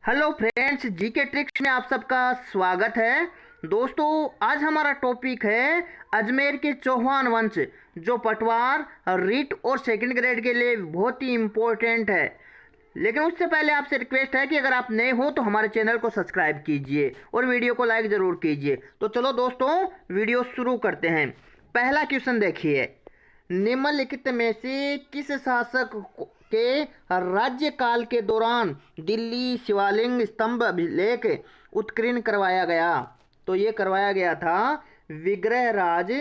Hello friends, GK tricks में आप सबका स्वागत है। दोस्तों, आज हमारा टॉपिक है अजमेर के चौहान वंश, जो पटवार, रीट और सेकंड ग्रेड के लिए बहुत ही इम्पोर्टेंट है। लेकिन उससे पहले आपसे रिक्वेस्ट है कि अगर आप नए हो तो हमारे चैनल को सब्सक्राइब कीजिए और वीडियो को लाइक ज़रूर कीजिए। तो चलो दोस्तों, वीडियो शुरू करते हैं। पहला क्वेश्चन देखिए, निम्नलिखित में से किस शासक के राज्यकाल के दौरान दिल्ली शिवलिंग स्तंभ अभिलेख उत्कीर्ण करवाया गया? तो ये करवाया गया था विग्रहराज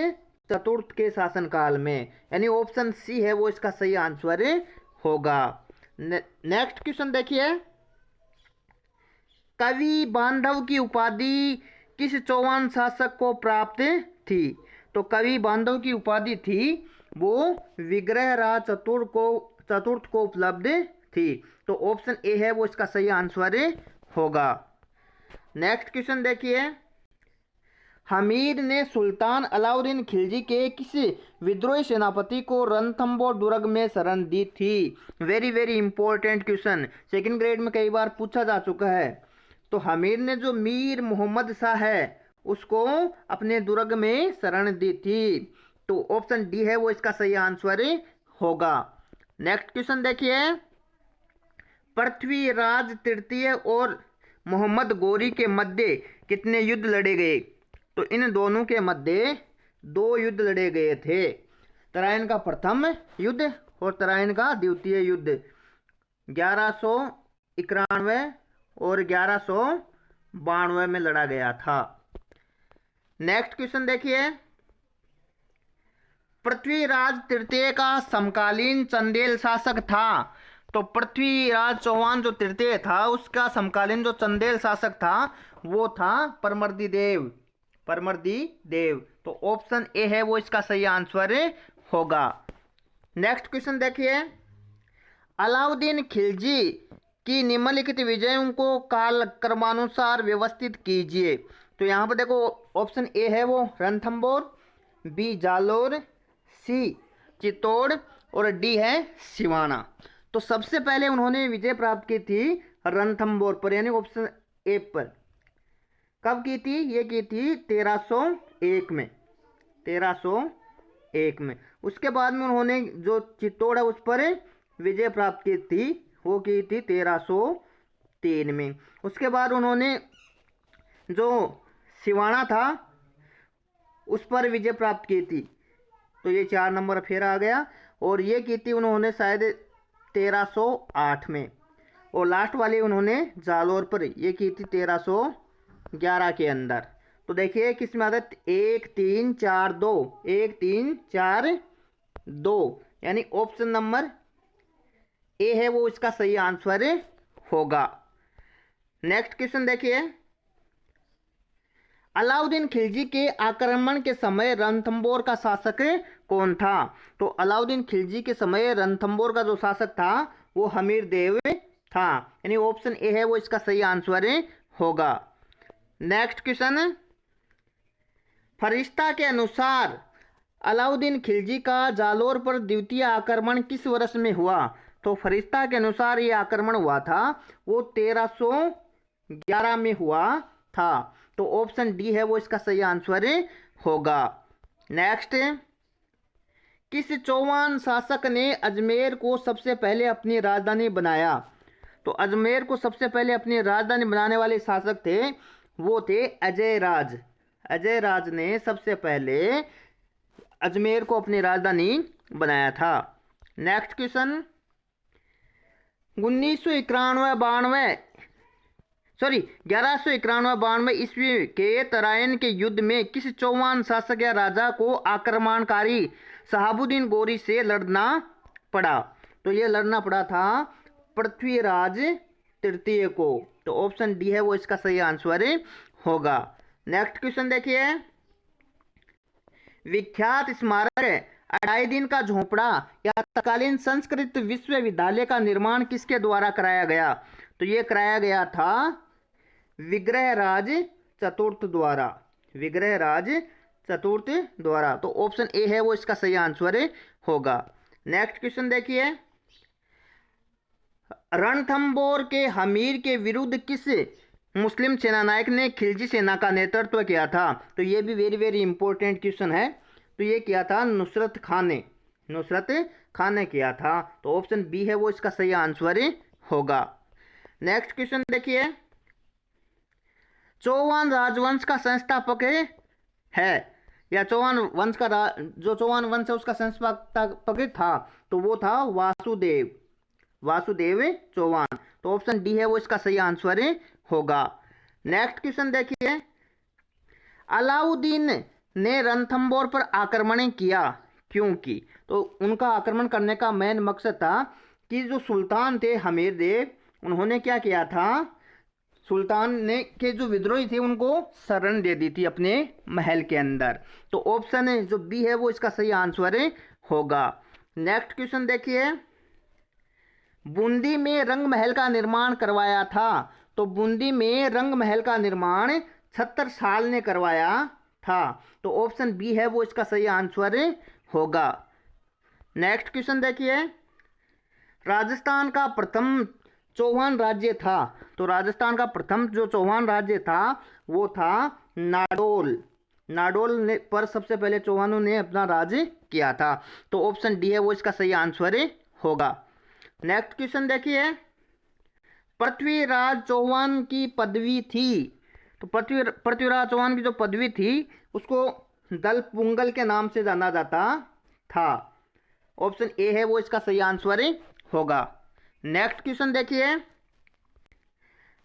चतुर्थ के शासनकाल में, यानी ऑप्शन सी है वो इसका सही आंसर होगा। नेक्स्ट क्वेश्चन देखिए, कवि बांधव की उपाधि किस चौहान शासक को प्राप्त थी? तो कवि बांधव की उपाधि थी वो विग्रहराज चतुर्थ को उपलब्ध थी। तो ऑप्शन ए है वो इसका सही आंसर होगा। नेक्स्ट क्वेश्चन देखिए, हमीर ने सुल्तान अलाउद्दीन खिलजी के किस विद्रोही सेनापति को रणथंबोर दुर्ग में शरण दी थी? Very very important question, second grade में कई बार पूछा जा चुका है। तो हमीर ने जो मीर मोहम्मद शाह है उसको अपने दुर्ग में शरण दी थी। तो ऑप्शन डी है वो इसका सही आंसर होगा। नेक्स्ट क्वेश्चन देखिए, पृथ्वीराज तृतीय और मोहम्मद गौरी के मध्य कितने युद्ध लड़े गए? तो इन दोनों के मध्य 2 युद्ध लड़े गए थे। तराइन का प्रथम युद्ध और तराइन का द्वितीय युद्ध 1191 और 1192 में लड़ा गया था। नेक्स्ट क्वेश्चन देखिए, पृथ्वीराज तृतीय का समकालीन चंदेल शासक था। तो पृथ्वीराज चौहान जो तृतीय था उसका समकालीन जो चंदेल शासक था वो था परमर्दी देव। तो ऑप्शन ए है वो इसका सही आंसर होगा। नेक्स्ट क्वेश्चन देखिए, अलाउद्दीन खिलजी की निम्नलिखित विजयों को कालक्रमानुसार व्यवस्थित कीजिए। तो यहाँ पर देखो, ऑप्शन ए है वो रणथंबोर, बी जालोर, सी चित्तौड़ और डी है सिवाना। तो सबसे पहले उन्होंने विजय प्राप्त की थी रणथंबोर पर, यानी ऑप्शन ए पर। कब की थी? ये की थी 1301 में। 1301 में। उसके बाद में उन्होंने जो चित्तौड़ है उस पर विजय प्राप्त की थी, वो की थी 1303 में। उसके बाद उन्होंने जो सिवाना था उस पर विजय प्राप्त की थी। तो ये 4 नंबर फिर आ गया। और ये की थी उन्होंने शायद 1308 में। और लास्ट वाली उन्होंने जालोर पर ये की थी 1311 के अंदर। तो देखिए किस में आता है, 1 3 4 2, 1 3 4 2, यानी ऑप्शन नंबर ए है वो इसका सही आंसर होगा। नेक्स्ट क्वेश्चन देखिए, अलाउद्दीन खिलजी के आक्रमण के समय रणथंबोर का शासक कौन था? तो अलाउद्दीन खिलजी के समय रणथंबोर का जो शासक था वो हमीर देव था, यानी ऑप्शन ए है वो इसका सही आंसर होगा। नेक्स्ट क्वेश्चन, फरिश्ता के अनुसार अलाउद्दीन खिलजी का जालोर पर द्वितीय आक्रमण किस वर्ष में हुआ? तो फरिश्ता के अनुसार ये आक्रमण हुआ था वो 1311 में हुआ था। तो ऑप्शन डी है वो इसका सही आंसर होगा। नेक्स्ट, किस चौहान शासक ने अजमेर को सबसे पहले अपनी राजधानी बनाया? तो अजमेर को सबसे पहले अपनी राजधानी बनाने वाले शासक थे वो थे अजयराज। अजयराज ने सबसे पहले अजमेर को अपनी राजधानी बनाया था। नेक्स्ट क्वेश्चन, 1191-92 ईस्वी के तराइन के युद्ध में किस चौहान शासक या राजा को आक्रमणकारी शहाबुद्दीन गौरी से लड़ना पड़ा? तो ये लड़ना पड़ा था पृथ्वीराज तृतीय को। तो ऑप्शन डी है वो इसका सही आंसर होगा। नेक्स्ट क्वेश्चन देखिए, विख्यात स्मारक 2.5 दिन का झोपड़ा या तत्कालीन संस्कृत विश्वविद्यालय का निर्माण किसके द्वारा कराया गया? तो ये कराया गया था विग्रहराज चतुर्थ द्वारा। तो ऑप्शन ए है वो इसका सही आंसर होगा। नेक्स्ट क्वेश्चन देखिए, रणथंबोर के हमीर के विरुद्ध किस मुस्लिम सेनानायक ने खिलजी सेना का नेतृत्व किया था? तो ये भी वेरी वेरी इंपॉर्टेंट क्वेश्चन है। तो ये किया था नुसरत खान ने, नुसरत खान ने किया था। तो ऑप्शन बी है वो इसका सही आंसर होगा। नेक्स्ट क्वेश्चन देखिए, चौहान राजवंश का संस्थापक है या चौहान वंश का जो चौहान वंश है उसका संस्थापक था, तो वो था वासुदेव, वासुदेव चौहान। तो ऑप्शन डी है वो इसका सही आंसर होगा। नेक्स्ट क्वेश्चन देखिए, अलाउद्दीन ने रणथंबोर पर आक्रमण किया क्योंकि? तो उनका आक्रमण करने का मेन मकसद था कि जो सुल्तान थे हमीर देव, उन्होंने क्या किया था, सुल्तान ने के जो विद्रोही थे उनको शरण दे दी थी अपने महल के अंदर। तो ऑप्शन जो बी है वो इसका सही आंसर होगा। नेक्स्ट क्वेश्चन देखिए, बूंदी में रंग महल का निर्माण करवाया था। तो बूंदी में रंग महल का निर्माण छत्रसाल ने करवाया था। तो ऑप्शन बी है वो इसका सही आंसर होगा। नेक्स्ट क्वेश्चन देखिए, राजस्थान का प्रथम चौहान राज्य था। तो राजस्थान का प्रथम जो चौहान राज्य था वो था नाडोल। नाडोल ने पर सबसे पहले चौहानों ने अपना राज्य किया था। तो ऑप्शन डी है वो इसका सही आंसर होगा। नेक्स्ट क्वेश्चन देखिए, पृथ्वीराज चौहान की पदवी थी। तो पृथ्वीराज चौहान की जो पदवी थी उसको दल पुंगल के नाम से जाना जाता था। ऑप्शन ए है वो इसका सही आंसर होगा। नेक्स्ट क्वेश्चन देखिए,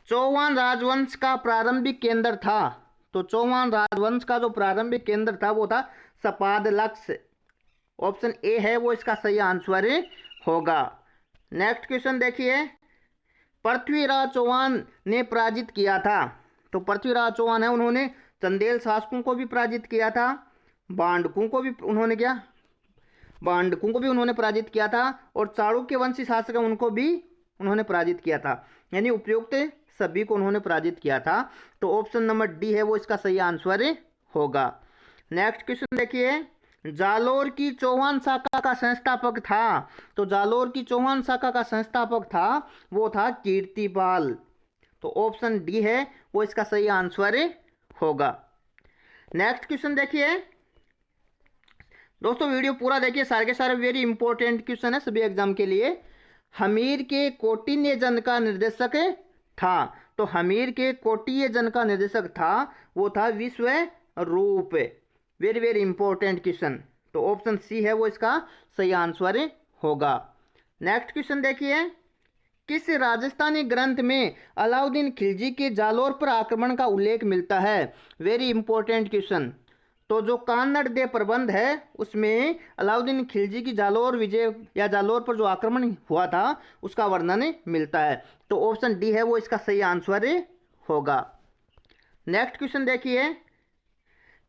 चौहान राजवंश का प्रारंभिक केंद्र था। तो चौहान राजवंश का जो प्रारंभिक केंद्र था वो था सपादलक्स। ऑप्शन ए है वो इसका सही आंसर होगा। नेक्स्ट क्वेश्चन देखिए, पृथ्वीराज चौहान ने पराजित किया था। तो पृथ्वीराज चौहान है उन्होंने चंदेल शासकों को भी पराजित किया था, बांडकों को भी उन्होंने क्या, बांडकों को भी उन्होंने पराजित किया था, और चाणक्य वंशी शासक उनको भी उन्होंने पराजित किया था। यानी उपयुक्त सभी को उन्होंने पराजित किया था। तो ऑप्शन नंबर डी है वो इसका सही आंसर होगा। नेक्स्ट क्वेश्चन देखिए, जालोर की चौहान शाखा का संस्थापक था। तो जालोर की चौहान शाखा का संस्थापक था वो था कीर्तिपाल। तो ऑप्शन डी है वो इसका सही आंसर होगा। नेक्स्ट क्वेश्चन देखिए दोस्तों, वीडियो पूरा देखिए, सारे के सारे वेरी इंपॉर्टेंट क्वेश्चन है सभी एग्जाम के लिए। हमीर के कौटिल्य जन का निर्देशक था। तो हमीर के कौटिल्य जन का निर्देशक था वो था Vishwaroop. Very very important question. तो ऑप्शन सी है वो इसका सही आंसर होगा। नेक्स्ट क्वेश्चन देखिए, किस राजस्थानी ग्रंथ में अलाउद्दीन खिलजी के जालोर पर आक्रमण का उल्लेख मिलता है? Very important question. तो जो कान्नड़ दे प्रबंध है उसमें अलाउद्दीन खिलजी की जालोर विजय या जालोर पर जो आक्रमण हुआ था उसका वर्णन मिलता है। तो ऑप्शन डी है वो इसका सही आंसर होगा। नेक्स्ट क्वेश्चन देखिए,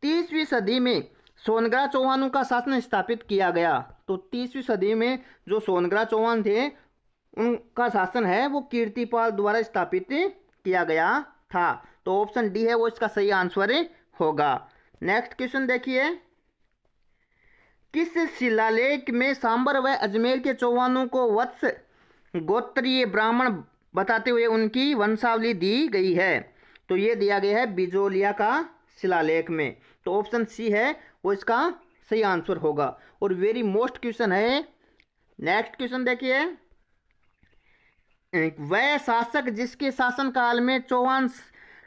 30वीं सदी में सोनग्रा चौहानों का शासन स्थापित किया गया। तो 30वीं सदी में जो सोनग्रा चौहान थे उनका शासन है वो कीर्तिपाल द्वारा स्थापित किया गया था। तो ऑप्शन डी है वो इसका सही आंसर होगा। नेक्स्ट क्वेश्चन देखिए, किस शिलालेख में सांबर व अजमेर के चौहानों को वत्स गोत्रीय ब्राह्मण बताते हुए उनकी वंशावली दी गई है? तो ये दिया गया है बिजोलिया का शिलालेख में। तो ऑप्शन सी है वो इसका सही आंसर होगा और वेरी मोस्ट क्वेश्चन है। नेक्स्ट क्वेश्चन देखिए, वह शासक जिसके शासनकाल में चौहान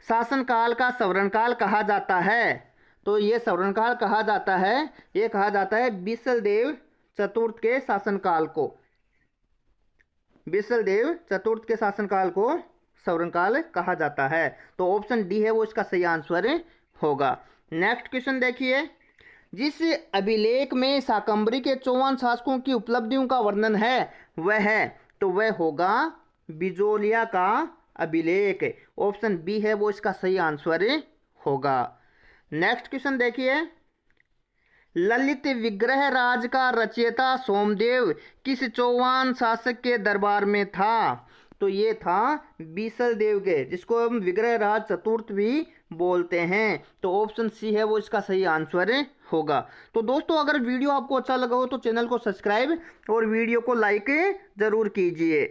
शासनकाल का स्वर्णकाल कहा जाता है। तो ये स्वर्णकाल कहा जाता है, ये कहा जाता है बिसलदेव चतुर्थ के शासनकाल को। बिसलदेव चतुर्थ के शासनकाल को स्वर्णकाल कहा जाता है। तो ऑप्शन डी है वो इसका सही आंसर होगा। नेक्स्ट क्वेश्चन देखिए, जिस अभिलेख में शाकंभरी के चौहान शासकों की उपलब्धियों का वर्णन है तो वह होगा बिजोलिया का अभिलेख। ऑप्शन बी है वो इसका सही आंसर होगा। नेक्स्ट क्वेश्चन देखिए, ललित विग्रह राज का रचयिता सोमदेव किस चौहान शासक के दरबार में था? तो ये था बीसलदेव के, जिसको हम विग्रह राज चतुर्थ भी बोलते हैं। तो ऑप्शन सी है वो इसका सही आंसर होगा। तो दोस्तों, अगर वीडियो आपको अच्छा लगा हो तो चैनल को सब्सक्राइब और वीडियो को लाइक जरूर कीजिए।